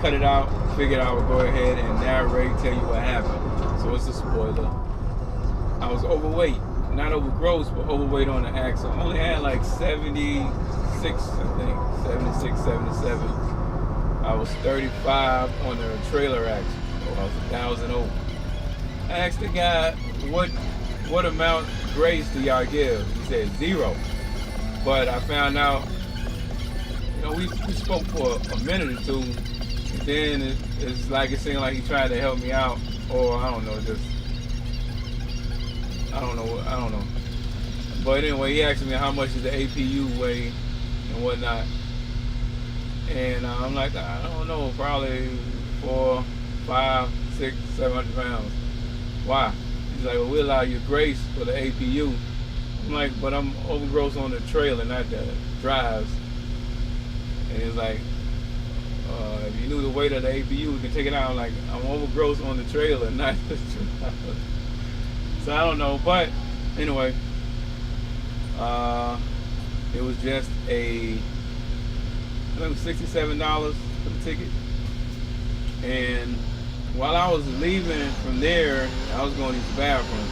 cut it out. Figured I would go ahead and narrate, tell you what happened. So it's a spoiler. I was overweight, not over gross, but overweight on the axle. I only had like 76, I think, 76, 77. I was 35 on the trailer axle, so I was 1,000 over. I asked the guy, what amount of grace do y'all give? He said 0. But I found out, you know, we spoke for a minute or two, and then it's like it seemed like he tried to help me out, or I don't know, I don't know. But anyway, he asked me how much does the APU weigh and whatnot. And I'm like, I don't know, probably 4, 5, 6, 700 pounds. Why? He's like, well, we allow you grace for the APU. I'm like, but I'm overgross on the trailer, not the drives. And he's like, if you knew the weight of the APU, we can take it out. I'm like, I'm overgross on the trailer, not the drive. So I don't know, but anyway, it was just I think $67 for the ticket. And while I was leaving from there, I was going to use the bathroom.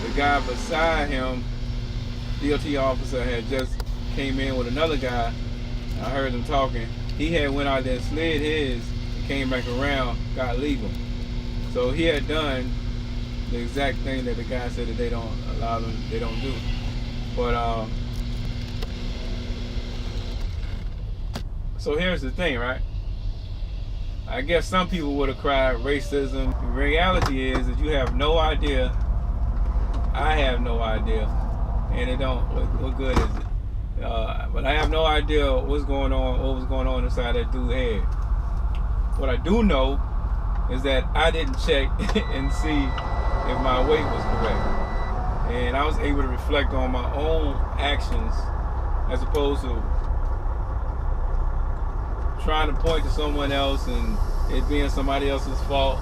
The guy beside him, DOT officer, had just came in with another guy. I heard them talking. He had went out there and slid his and came back around, got legal. So he had done the exact thing that the guy said that they don't allow them, they don't do. But so here's the thing, right? I guess some people would have cried racism. The reality is that you have no idea. I have no idea, and it don't. What good is it? But I have no idea what was going on inside that dude's head. What I do know is that I didn't check and see if my weight was correct. And I was able to reflect on my own actions as opposed to trying to point to someone else and it being somebody else's fault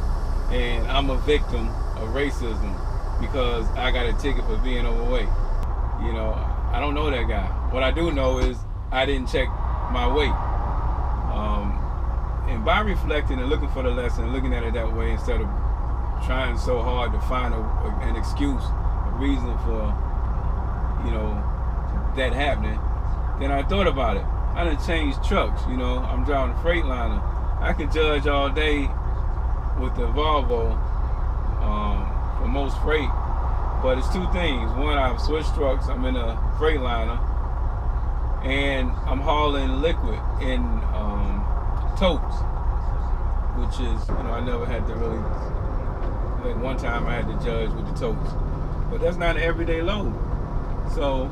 and I'm a victim of racism because I got a ticket for being overweight. You know, I don't know that guy. What I do know is I didn't check my weight. And by reflecting and looking for the lesson, looking at it that way instead of trying so hard to find an excuse, a reason for, you know, that happening, then I thought about it. I done changed trucks, you know. I'm driving a Freightliner. I could judge all day with the Volvo for most freight, but it's two things. One, I've switched trucks. I'm in a Freightliner, and I'm hauling liquid in totes, which is, you know, I never had to really. I think one time I had to judge with the totes, but that's not an everyday load. So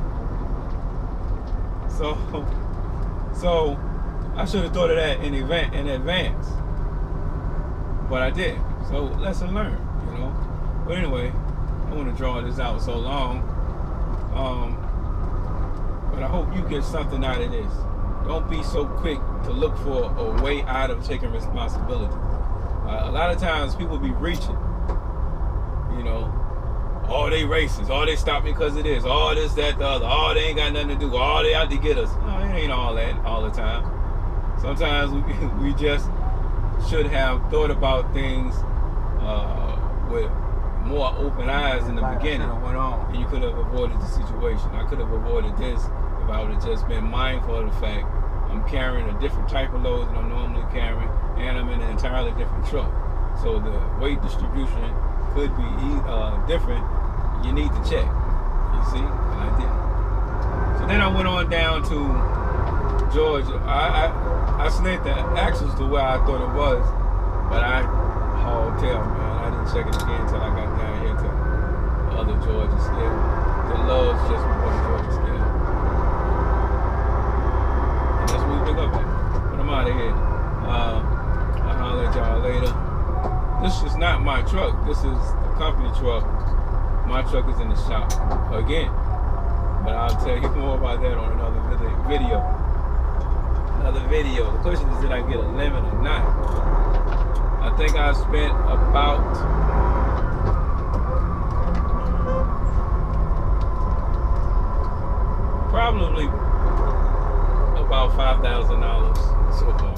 I should have thought of that in advance, but I didn't. So lesson learned, you know. But anyway, I don't want to draw this out so long. But I hope you get something out of this. Don't be so quick to look for a way out of taking responsibility. A lot of times people be reaching, you know. Oh, they racist. Oh, they stopped me because of this. Oh, this, that, the other. Oh, they ain't got nothing to do. Oh, they out to get us. No, it ain't all that all the time. Sometimes we just should have thought about things with more open eyes in the beginning. And you could have avoided the situation. I could have avoided this if I would have just been mindful of the fact I'm carrying a different type of load than I'm normally carrying, and I'm in an entirely different truck. So the weight distribution could be different. You need to check. You see? And I didn't. So then I went on down to Georgia. I slid the axles to where I thought it was, but I hauled tail, man. I didn't check it again until I got down here to the other Georgia scale. The love's just before the Georgia scale. And that's where we pick up at. But I'm out of here. I'll holler at y'all later. This is not my truck. This is the company truck. My truck is in the shop again. But I'll tell you more about that on another video. The question is, did I get a lemon or not? I think I spent about probably about $5,000 so far.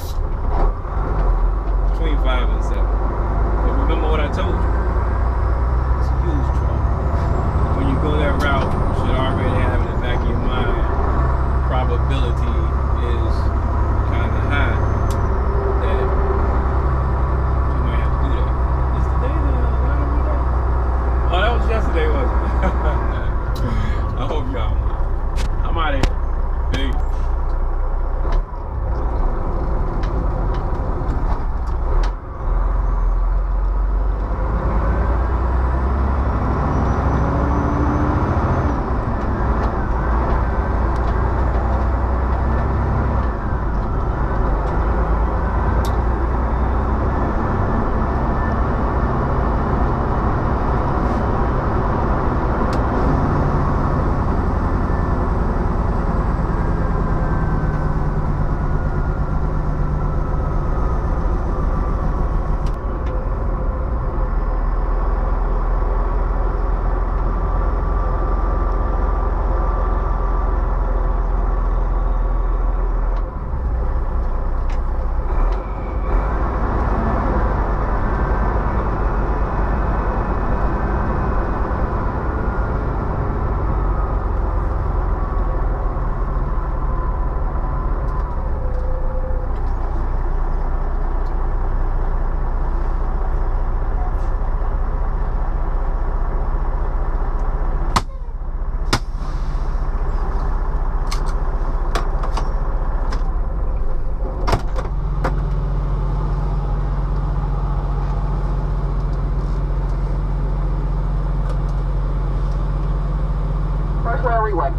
First way or way?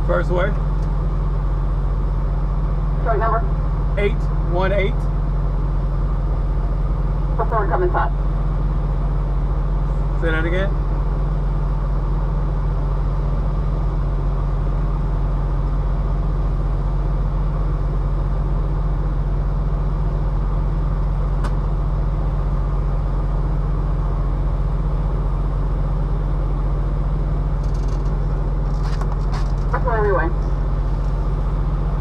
First way. Truck number? 818. Prefer to come inside. Say that again. Way.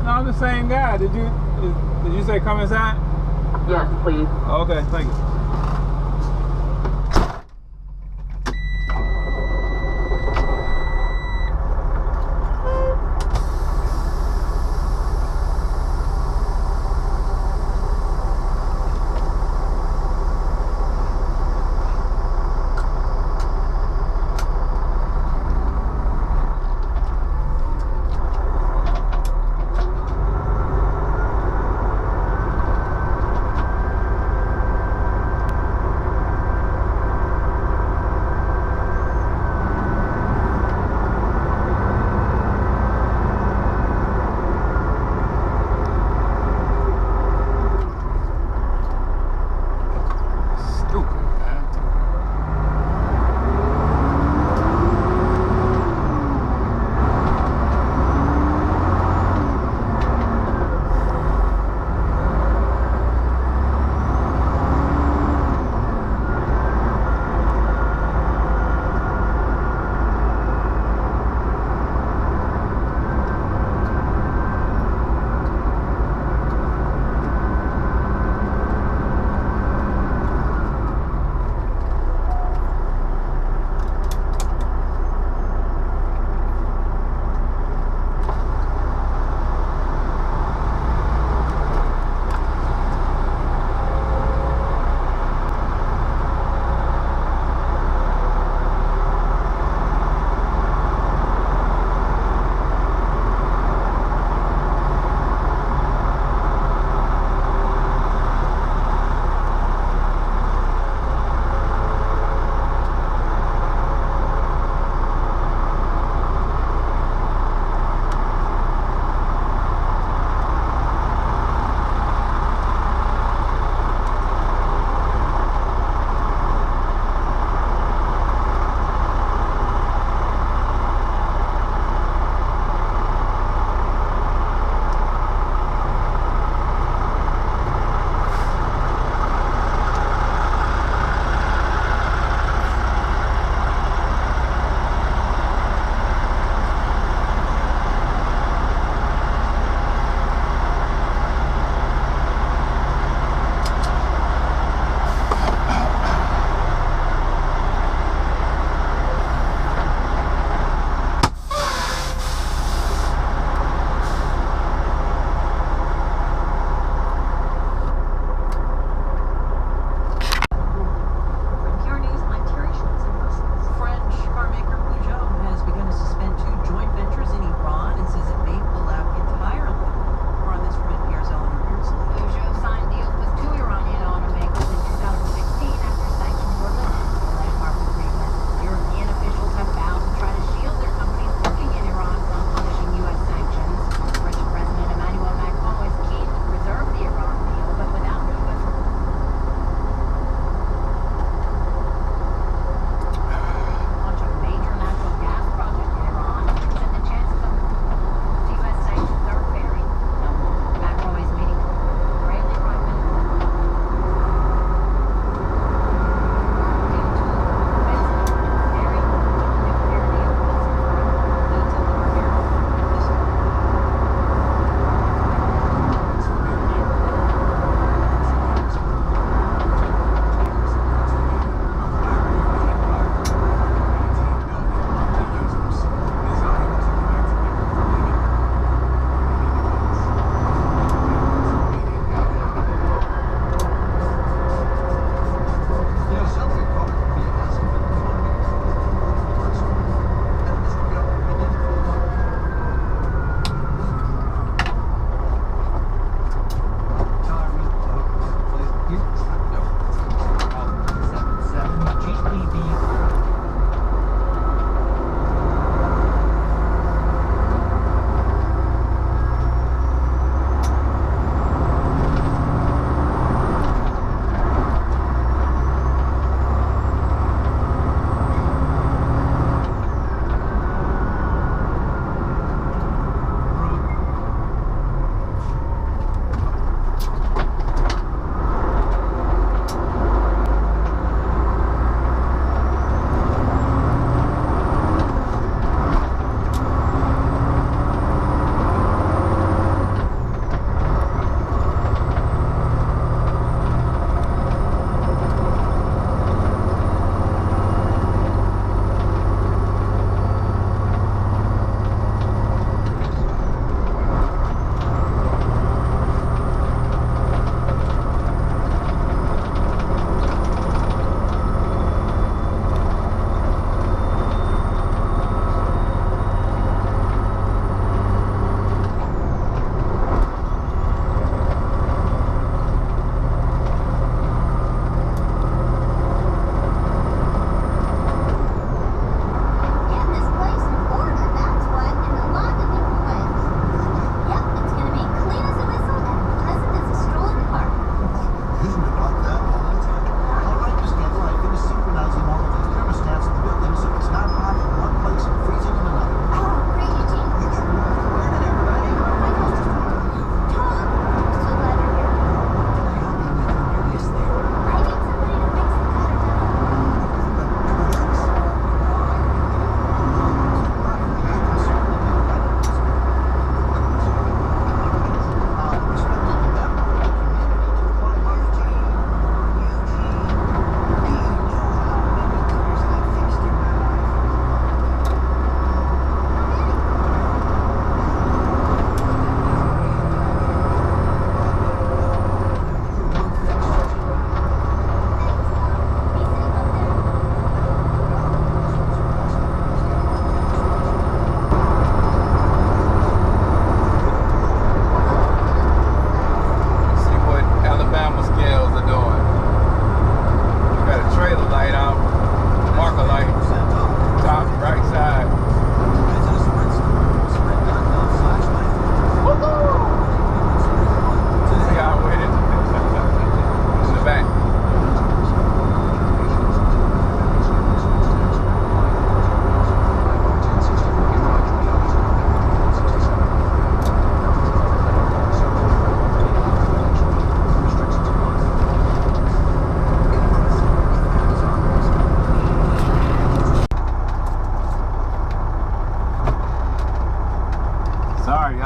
No, I'm the same guy. Did you say come inside? Yes, please. Okay, thank you.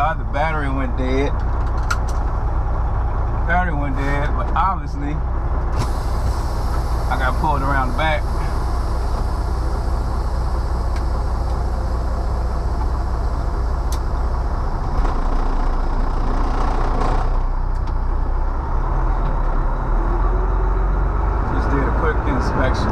start. The battery went dead. But obviously I got pulled around the back. Just did a quick inspection.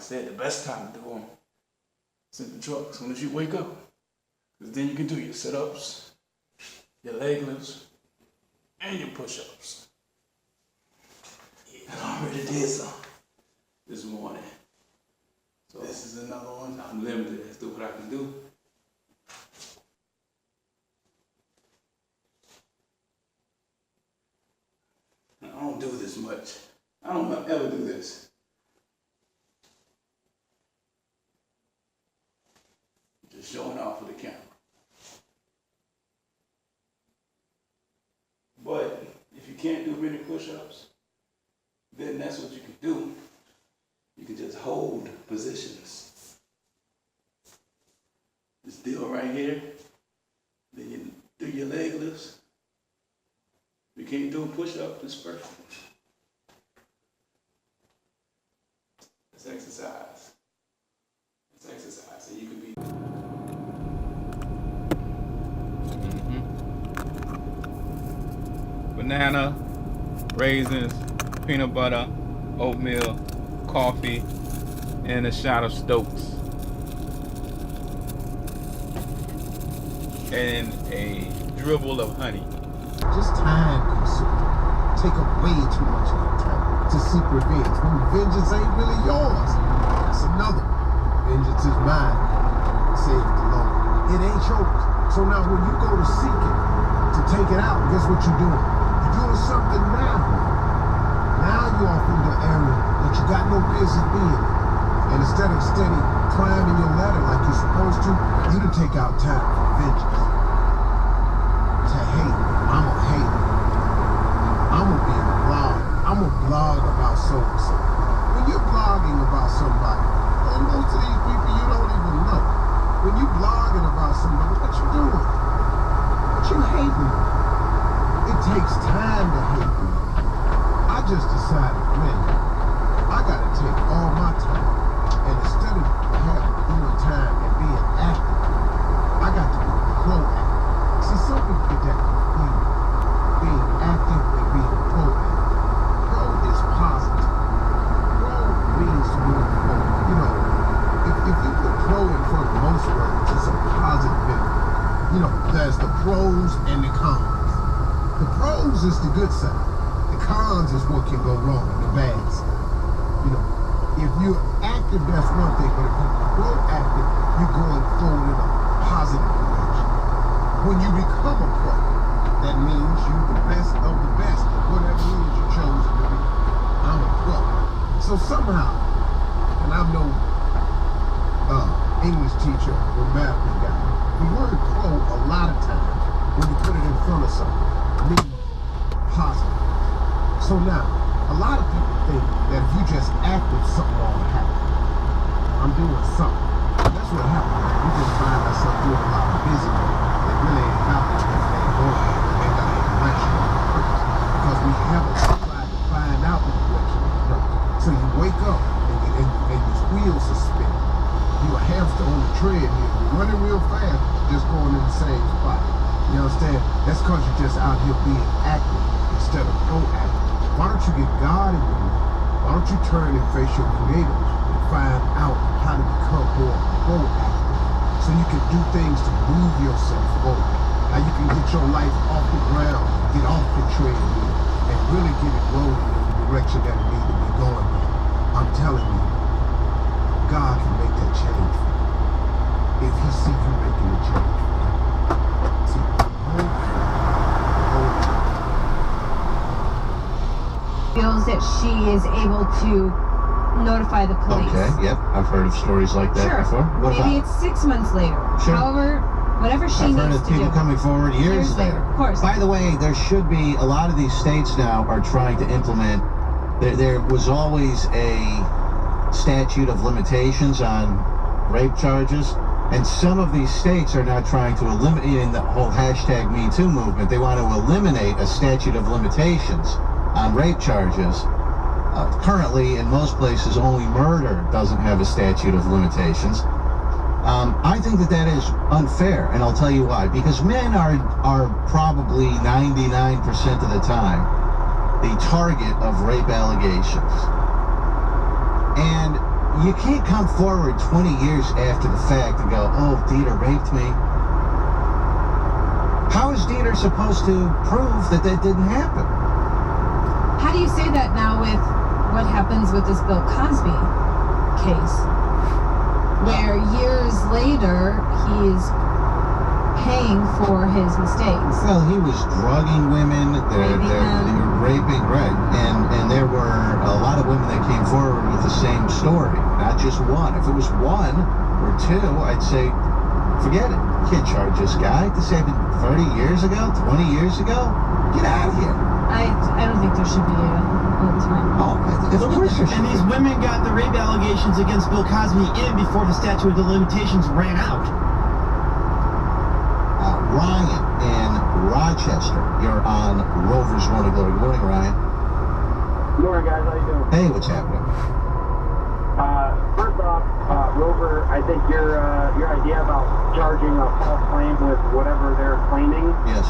Said the best time to do them is in the truck as soon as you wake up, because then you can do your sit-ups, your leg lifts, and your push-ups. I already did some this morning, so this is another one. I'm limited as to what I can do. I don't do this much. I don't ever do this. Showing off for the camera. But if you can't do many push-ups, then that's what you can do. You can just hold positions. This deal right here, then you do your leg lifts. If you can't do a push-up, it's perfect. It's exercise. It's exercise, so you can be. Banana, raisins, peanut butter, oatmeal, coffee, and a shot of Stokes. And a dribble of honey. Just time consuming. Take up way too much of your time to seek revenge. When vengeance ain't really yours, it's another. Vengeance is mine, save the Lord. It ain't yours. So now when you go to seek it, to take it out, guess what you're doing? You're doing something now. Now you're off in the area that you got no business being in. And instead of steady climbing your ladder like you're supposed to, you to take out time for vengeance. To hate, I'm a hater. I'm gonna be a blog. I'm gonna blog about so-and-so. When you're blogging about somebody, and most of these people you don't even know, when you blogging about somebody, what you doing? What you hating? It takes time to hate me. I just decided, man, I gotta take all my time, and instead of doing time and being active, I got to be proactive. See, some people get that confused. Being active and being proactive. Pro is positive. Pro means to move forward. You know, if you put pro in front of most words, it's a positive benefit. You know, there's the pros and the cons. The pros is the good side. The cons is what can go wrong, the bad side. You know, if you're active, that's one thing, but if you're proactive, you're going forward in a positive direction. When you become a pro, that means you're the best of the best, whatever it is you chose to be. I'm a pro. So somehow, and I'm no English teacher or math guy, the word pro a lot of times, when you put it in front of something, means positive. So now, a lot of people think that if you just active, something won't happen. I'm doing something. And that's what happens. We just find ourselves doing a lot of busy work that really ain't happening, that ain't going, that ain't got no direction or purpose. Because we haven't tried to find out the direction and purpose. So you wake up and your wheels are spinning. You You a hamster on the treadmill. You're running real fast, just going in the same spot. You understand? That's because you're just out here being active instead of proactive. Why don't you get God in your life? Why don't you turn and face your Creator and find out how to become more proactive so you can do things to move yourself forward? How you can get your life off the ground, get off the treadmill, and really get it rolling in the direction that it needs to be going in. I'm telling you, God can make that change for you if He see you making a change for Him. See, feels that she is able to notify the police. Okay, yep. I've heard of stories like that Sure. before. What Maybe about? it's 6 months later. Sure. However, whatever she I've heard needs of to people do. coming forward years later. Of course. By the way, there should be, a lot of these states now are trying to implement, there was always a statute of limitations on rape charges, and some of these states are now trying to eliminate, in the whole hashtag Me Too movement, they want to eliminate a statute of limitations on rape charges. Currently, in most places, only murder doesn't have a statute of limitations. I think that is unfair, and I'll tell you why. Because men are probably 99% of the time the target of rape allegations. And you can't come forward 20 years after the fact and go, oh, Dieter raped me. How is Dieter supposed to prove that didn't happen? How do you say that now with what happens with this Bill Cosby case? Where years later, he's paying for his mistakes. Well, he was drugging women, they're raping, right? And there were a lot of women that came forward with the same story, not just one. If it was one or two, I'd say, forget it. You can't charge this guy. This happened 30 years ago, 20 years ago. Get out of here. I don't think there should be a time. Oh, of course there should And be. these women got the rape allegations against Bill Cosby in before the statute of limitations ran out. Ryan in Rochester, you're on Rover's Morning Glory. Good morning, Ryan. Good morning, guys. How you doing? Hey, what's happening? First off, Rover, I think your idea about charging a false claim with whatever they're claiming Yes.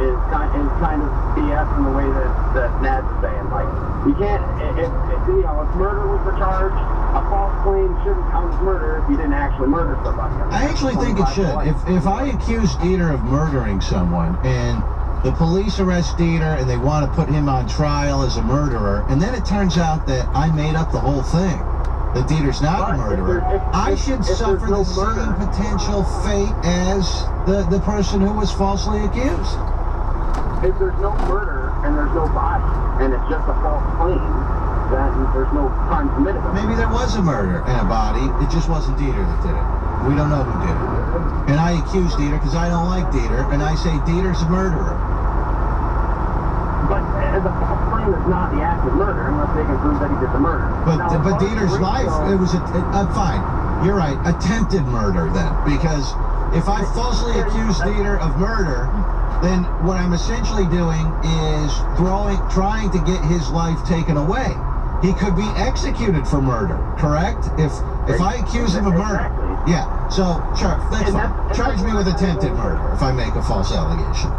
is kind of BS in the way that Nad's saying. Like, you can't, if murder was the charge, a false claim shouldn't count as murder if you didn't actually murder somebody. I actually think it should. If I accuse Dieter of murdering someone and the police arrest Dieter and they want to put him on trial as a murderer, and then it turns out that I made up the whole thing, that Dieter's not a murderer, I should suffer the same potential fate as the person who was falsely accused. If there's no murder and there's no body and it's just a false claim, then there's no crime committed. Maybe there was a murder and a body, it just wasn't Dieter that did it. We don't know who did it. And I accuse Dieter because I don't like Dieter, and I say Dieter's a murderer. But the false claim is not the act of murder unless they can prove that he did the murder. But Now, but Dieter's life, it was fine. You're right, attempted murder then, because if I falsely accuse Dieter of murder, then what I'm essentially doing is trying to get his life taken away. He could be executed for murder, correct? If I accuse him of murder, yeah. So that's fine. Charge me with attempted murder if I make a false allegation.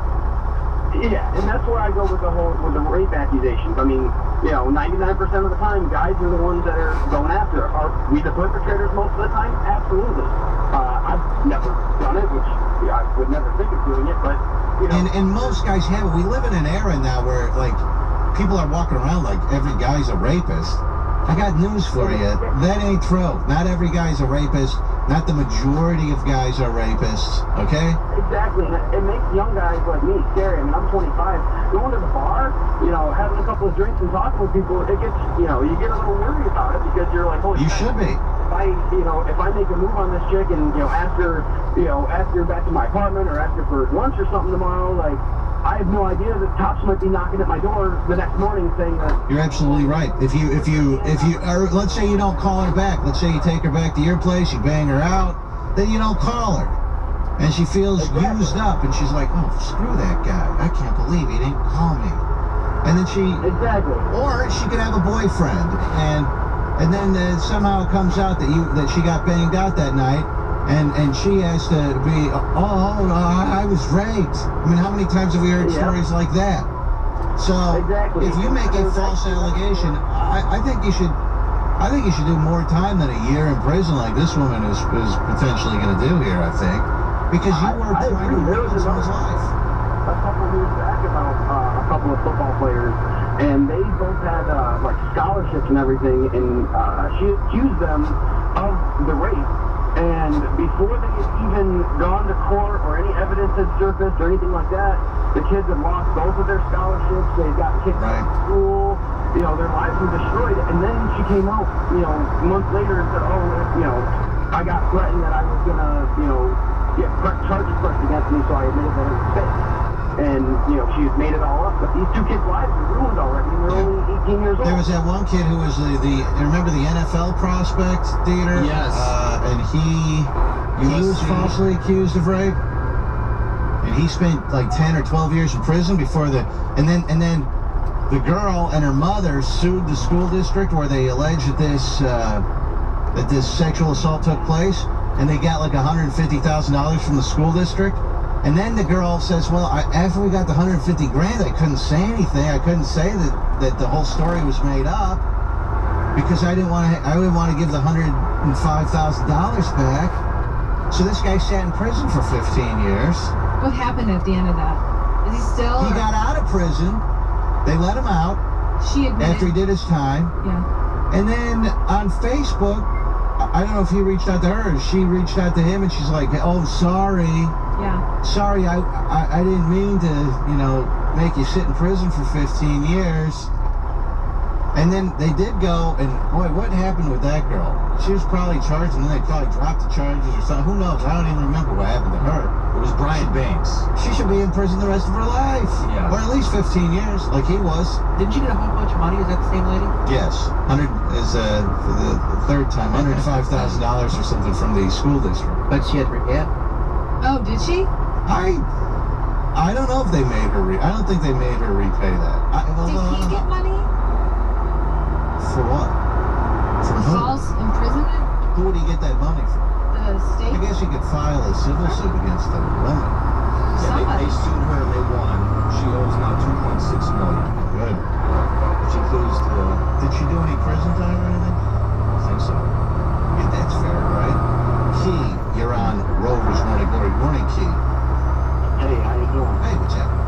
Yeah, and that's where I go with the rape accusations. I mean, 99% of the time, guys are the ones that are going after. Are we the perpetrators most of the time? Absolutely. I've never done it, which I would never think of doing it, but And most guys have it. We live in an era now where people are walking around like every guy's a rapist. I got news for you. That ain't true. Not every guy's a rapist. Not the majority of guys are rapists. Okay? Exactly. It makes young guys like me scary. I mean, I'm 25. Going to the bar, having a couple of drinks and talking with people, it gets, you get a little worried about it because you're like, holy You crap. should be. If I make a move on this chick and, ask her back to my apartment or ask her for lunch or something tomorrow, I have no idea that cops might be knocking at my door the next morning saying that. You're absolutely right. If you or let's say you don't call her back, let's say you take her back to your place, you bang her out, then you don't call her. And she feels used up and she's like, oh, screw that guy. I can't believe he didn't call me. And then Exactly. or she could have a boyfriend and And then somehow it comes out that she got banged out that night, and she has to be, I was raped. I mean, how many times have we heard stories like that? So if you make a false allegation, I think you should do more time than a year in prison, like this woman is potentially going to do here. I think because you were trying to ruin someone's life. A couple of years back, about a couple of football players, and they both had like scholarships and everything, and she accused them of the rape. And before they had even gone to court or any evidence had surfaced or anything like that, the kids had lost both of their scholarships. They got kicked out of school. You know, their lives were destroyed. And then she came out, you know, months later and said, I got threatened that I was going to, get charges pressed against me, so I admitted that it was fake. And, she had made it all up. But these two kids' lives were ruined already, and they're only 18 years old. There was that one kid who was remember the NFL prospect, Dieter? Yes. And he was falsely accused of rape. And he spent like 10 or 12 years in prison before and then the girl and her mother sued the school district where they alleged that this sexual assault took place, and they got like $150,000 from the school district. And then the girl says, well, after we got the $150,000, I couldn't say anything. I couldn't say that the whole story was made up because I didn't want to give the $105,000 back. So this guy sat in prison for 15 years. What happened at the end of that? Is he still? He got out of prison. They let him out. She admitted. After he did his time. Yeah. And then on Facebook, I don't know if he reached out to her or she reached out to him, and she's like, oh, sorry. Yeah. Sorry, I didn't mean to, make you sit in prison for 15 years. And then they did go, and boy, what happened with that girl? She was probably charged, and then they probably dropped the charges or something. Who knows? I don't even remember what happened to her. It was Brian Banks. She should be in prison the rest of her life. Yeah. Or at least 15 years, like he was. Didn't she get a whole bunch of money? Is that the same lady? Yes. For the third time, $105,000 or something from the school district. But she had to repay it? Oh, did she? I don't know if they made her I don't think they made her repay that. Did he get money? For what? From who? False imprisonment? Who would he get that money from? The state? I guess he could file a civil suit against the woman. Somebody. They sued her and they won. She owes now $2.6 million. Good. Which includes Did she do any prison time or anything? I think so. Yeah, that's fair, right? Key, you're on Rover's Morning Glory. Morning, Key. Hey, how you doing? Hey, what's happening?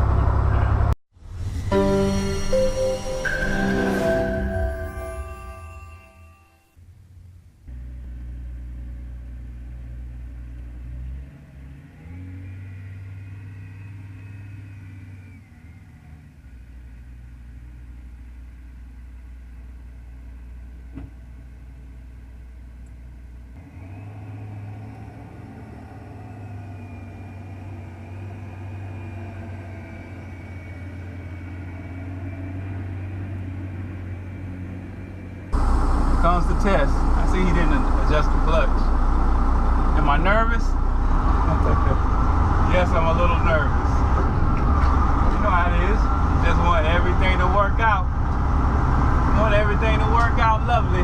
Comes the test. I see he didn't adjust the clutch. Am I nervous? Yes, I'm a little nervous. You know how it is. You just want everything to work out. You want everything to work out lovely.